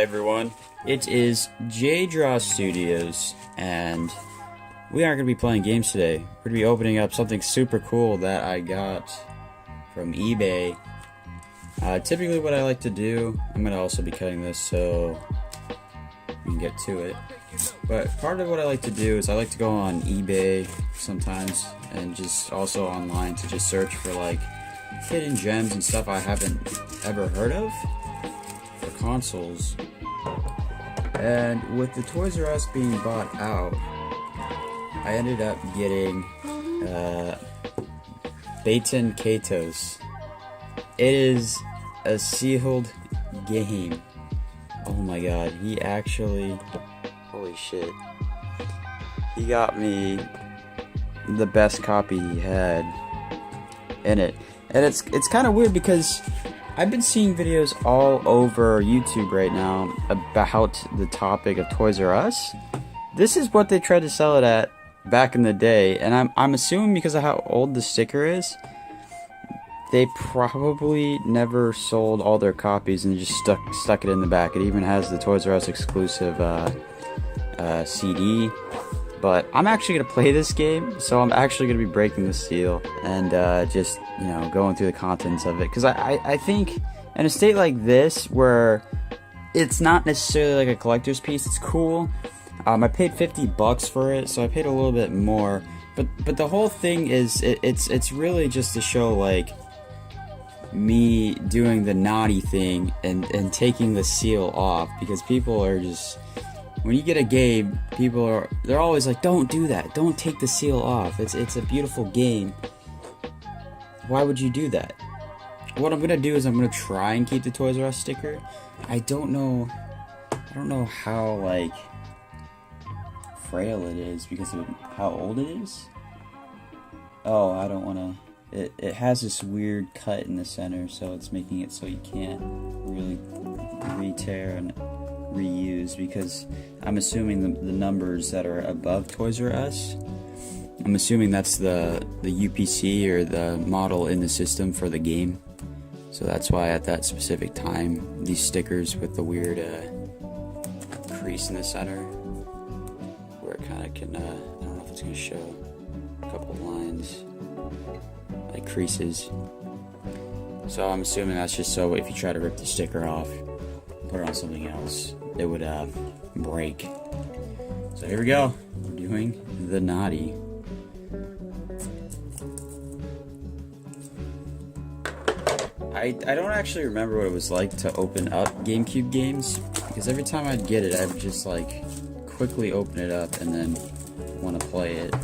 everyone? It is Jdrawstudios, and we aren't going to be playing games today. We're going to be opening up something super cool that I got from eBay. Typically what I like to do, I'm going to also be cutting this so we can get to it. But part of what I like to do is I like to go on eBay sometimes, and just also online to just search for like hidden gems and stuff I haven't ever heard of for consoles. And with the Toysrus being bought out, I ended up getting Baten Kaitos. It is a sealed game. Oh my god, he actually, holy shit, he got me the best copy he had in it. And it's kind of weird because I've been seeing videos all over YouTube right now about the topic of Toys R Us. This is what they tried to sell it at back in the day, and I'm assuming because of how old the sticker is, they probably never sold all their copies and just stuck it in the back. It even has the Toys R Us exclusive CD. But I'm actually going to play this game, so I'm actually going to be breaking the seal and just, you know, going through the contents of it. Because I think in a state like this, where it's not necessarily like a collector's piece, it's cool. I paid $50 for it, so I paid a little bit more. But the whole thing is, it's really just to show, like, me doing the naughty thing and taking the seal off. Because people are just... When you get a game, they're always like, don't do that, don't take the seal off, it's a beautiful game. Why would you do that? What I'm gonna do is I'm gonna try and keep the Toys R Us sticker. I don't know how, like, frail it is because of how old it is. Oh, I don't wanna, it has this weird cut in the center, so it's making it so you can't really re-tear and reuse, because I'm assuming the numbers that are above Toys R Us, I'm assuming that's the UPC or the model in the system for the game. So that's why at that specific time, these stickers with the weird crease in the center, where it kind of can, I don't know if it's going to show a couple lines, like creases. So I'm assuming that's just so if you try to rip the sticker off, put it on something else, it would break. So here we go. We're doing the naughty. I don't actually remember what it was like to open up Gamecube games, because every time I'd get it, I would just like quickly open it up and then want to play it.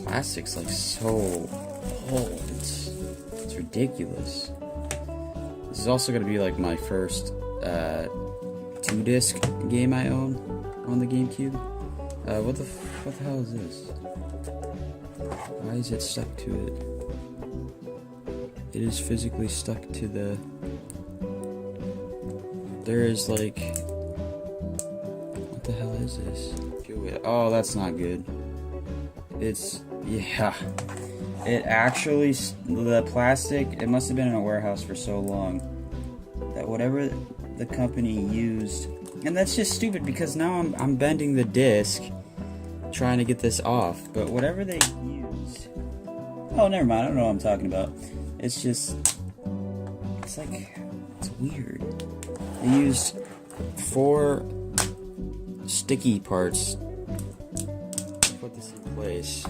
Plastic's like so old. It's ridiculous. This is also going to be like my first 2-disc game I own on the Gamecube. What the hell is this? Why is it stuck to it? It is physically stuck to the... There is like... What the hell is this? Oh, that's not good. It's... Yeah. It actually, the plastic, it must have been in a warehouse for so long that whatever the company used, and that's just stupid because now I'm bending the disc trying to get this off, but whatever they used, oh, never mind, I don't know what I'm talking about. It's just, it's like, it's weird. They used 4 sticky parts to put this in place.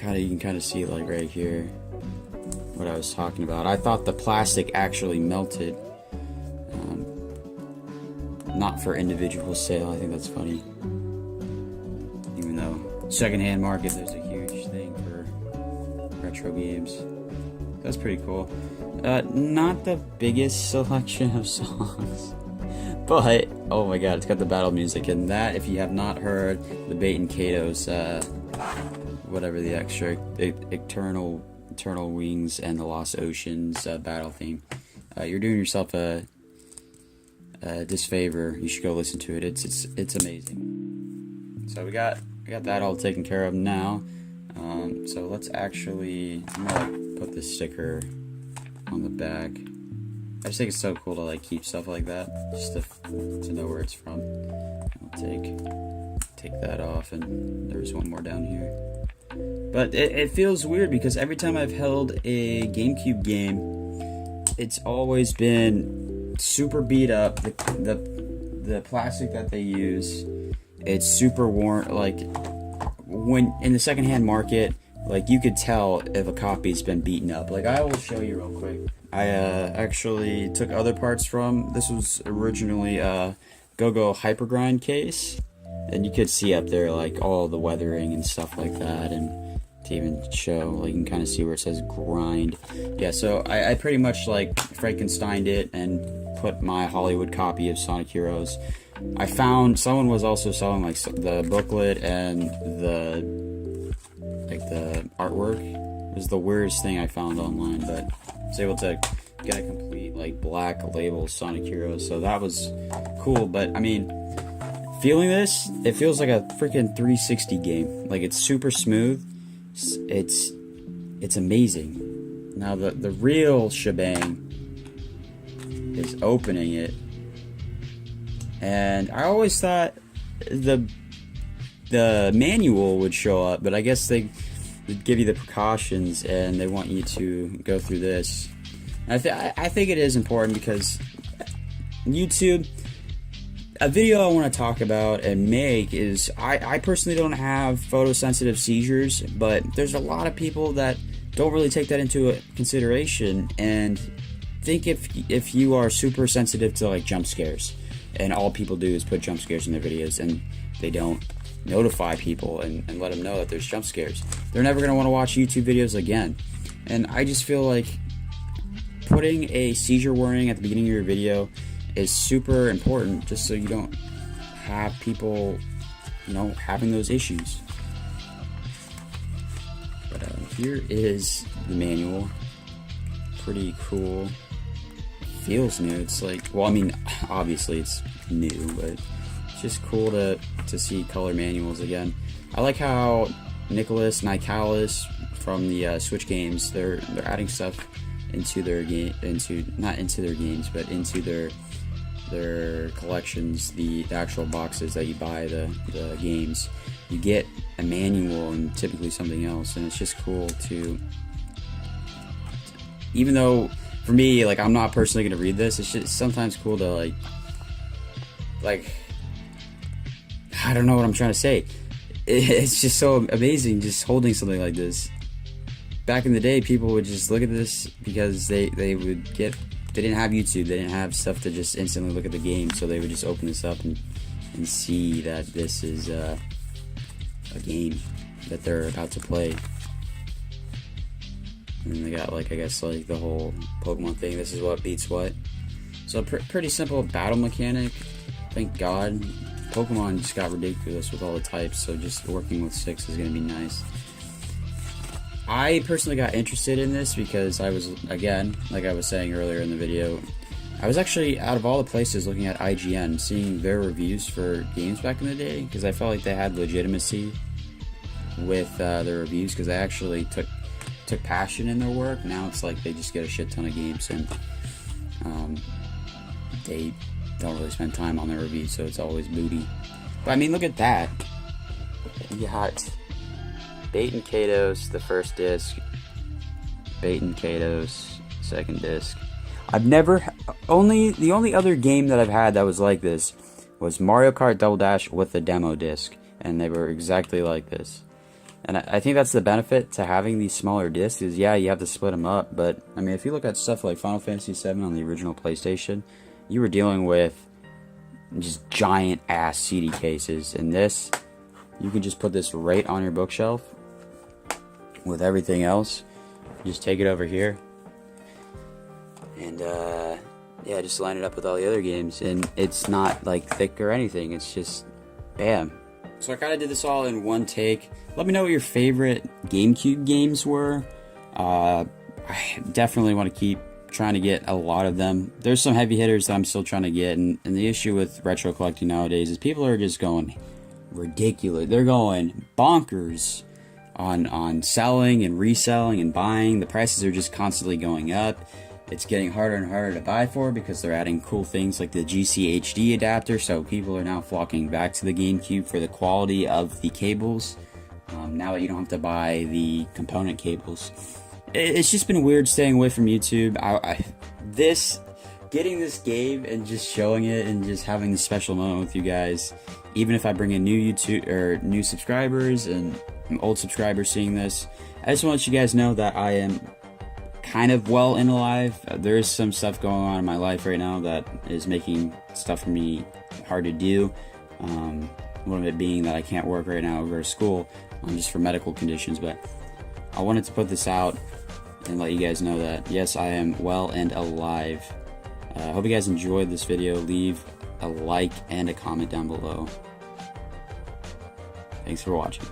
You can kind of see, like, right here what I was talking about. I thought the plastic actually melted. Not for individual sale. I think that's funny. Even though secondhand market, there's a huge thing for retro games. That's pretty cool. Not the biggest selection of songs, but oh my god, it's got the battle music, and that, if you have not heard the Baten Kaitos, whatever the extra eternal wings and the lost oceans battle theme, you're doing yourself a disfavor. You should go listen to it. It's amazing. So we got that all taken care of now. So let's actually, I'm gonna put this sticker on the back. I just think it's so cool to like keep stuff like that, just to know where it's from. I'll take that off, and there's one more down here. But it feels weird because every time I've held a GameCube game, it's always been super beat up. The plastic that they use, it's super worn. Like when in the secondhand market, like you could tell if a copy's been beaten up. Like I will show you real quick. I actually took other parts from, this was originally a Go-Go Hypergrind case, and you could see up there like all the weathering and stuff like that, and to even show, like you can kind of see where it says grind. Yeah, so I pretty much like Frankensteined it and put my Hollywood copy of Sonic Heroes. I found someone was also selling like the booklet and the artwork. It was the weirdest thing I found online, but I was able to get a complete like black label Sonic Heroes, so that was cool. But I mean, feeling this, it feels like a freaking 360 game. Like it's super smooth. It's amazing. Now the real shebang is opening it, and I always thought the manual would show up, but I guess they give you the precautions and they want you to go through this. I think it is important because YouTube, a video I want to talk about and make is, I personally don't have photosensitive seizures, but there's a lot of people that don't really take that into consideration and think if you are super sensitive to like jump scares, and all people do is put jump scares in their videos and they don't notify people and let them know that there's jump scares, they're never going to want to watch YouTube videos again. And I just feel like putting a seizure warning at the beginning of your video is super important, just so you don't have people, you know, having those issues. But here is the manual. Pretty cool. Feels new. It's like, well, I mean, obviously it's new, but it's just cool to see color manuals again. I like how Nicholas Nicalis from the Switch games, they're adding stuff into their game, not into their games, but into their collections, the actual boxes that you buy the games. You get a manual and typically something else, and it's just cool to, even though for me, like, I'm not personally going to read this, it's just sometimes cool to like I don't know what I'm trying to say. It's just so amazing just holding something like this. Back in the day, people would just look at this because they didn't have YouTube, they didn't have stuff to just instantly look at the game, so they would just open this up and see that this is a game that they're about to play. And they got, like, I guess, like, the whole Pokemon thing. This is what beats what. So, pretty simple battle mechanic. Thank God. Pokemon just got ridiculous with all the types, so just working with 6 is going to be nice. I personally got interested in this because I was, again, like I was saying earlier in the video, I was actually, out of all the places, looking at IGN, seeing their reviews for games back in the day, because I felt like they had legitimacy with their reviews, because they actually took passion in their work. Now it's like they just get a shit ton of games, and they don't really spend time on their reviews, so it's always booty. But I mean, look at that. You got Baten Kaitos, the first disc, Baten Kaitos, second disc. The only other game that I've had that was like this was Mario Kart Double Dash with the demo disc, and they were exactly like this. And I think that's the benefit to having these smaller discs is, yeah, you have to split them up, but I mean, if you look at stuff like Final Fantasy VII on the original PlayStation, you were dealing with just giant ass CD cases, and this, you can just put this right on your bookshelf with everything else. You just take it over here and yeah, just line it up with all the other games, and it's not like thick or anything, it's just bam. So I kind of did this all in one take. Let me know what your favorite GameCube games were. I definitely want to keep trying to get a lot of them. There's some heavy hitters that I'm still trying to get, and the issue with retro collecting nowadays is people are just going ridiculous. They're going bonkers on selling and reselling and buying. The prices are just constantly going up, it's getting harder and harder to buy for because they're adding cool things like the GCHD adapter, so people are now flocking back to the GameCube for the quality of the cables. Now that you don't have to buy the component cables. It's just been weird staying away from YouTube. Getting this game and just showing it and just having this special moment with you guys, even if I bring in new YouTube or new subscribers and old subscribers seeing this, I just want to let you guys know that I am kind of well and alive. There is some stuff going on in my life right now that is making stuff for me hard to do. One of it being that I can't work right now over school, just for medical conditions. But I wanted to put this out and let you guys know that yes, I am well and alive. I hope you guys enjoyed this video. Leave a like and a comment down below. Thanks for watching.